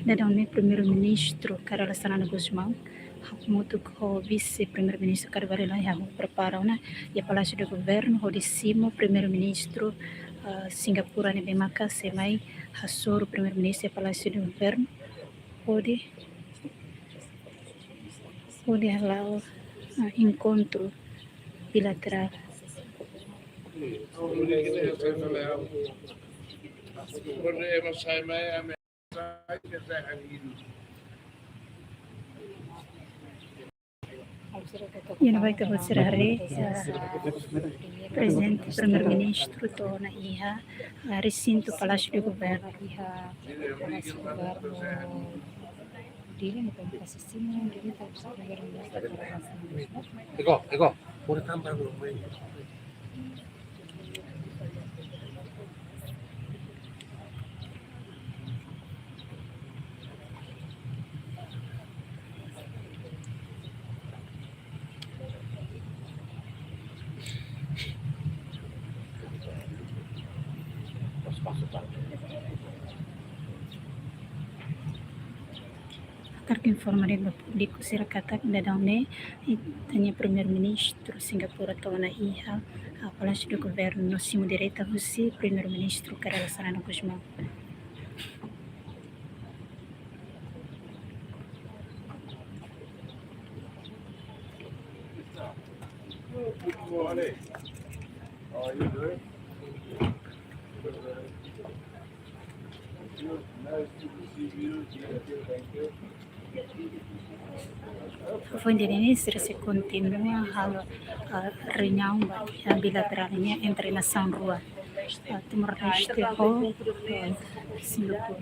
Dadang primeiro-ministro Carlos Fernando Guzmão, muito o vice-primeiro-ministro Carvalho ya prepararam na ya Palácio do Governo, o décimo primeiro-ministro Singapura ne Bemaka semai hasoro primeiro-ministro ya Palácio do Governo, pode halau encontro bilateral. Yun vai que você hari presente primeiro-ministro to na iha recinto Palácio do Governo. Dili mo pang pasisimo, dili tayo sa primeiro-ministro. Iko, pura tambah dulu. Karena informasi di kusir katak dadang ne tanya primeiro-ministro Singapura to na iha Palácio do Governo simo direta husi primeiro-ministro Carlos Fernando Guzmão. Foi nesse se continua a reunião bilateralnya entre nação rua Timor Leste e Singapura.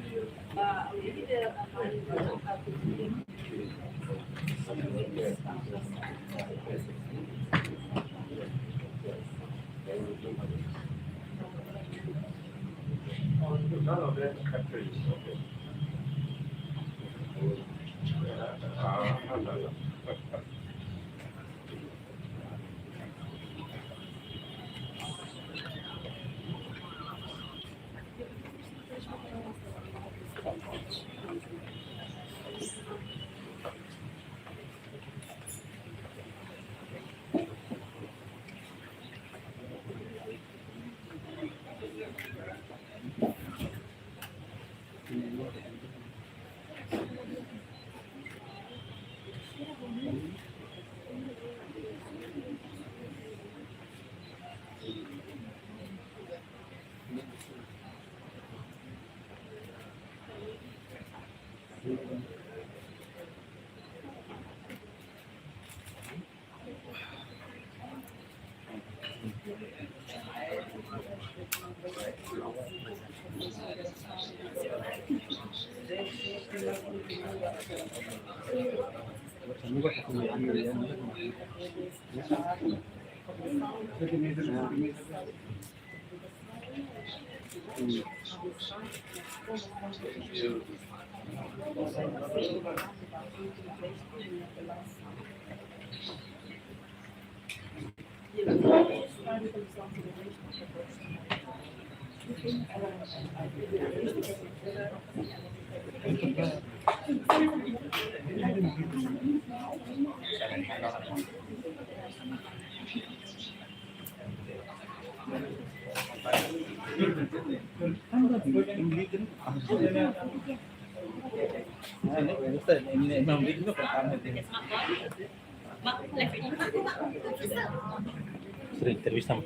Sering entrevista sama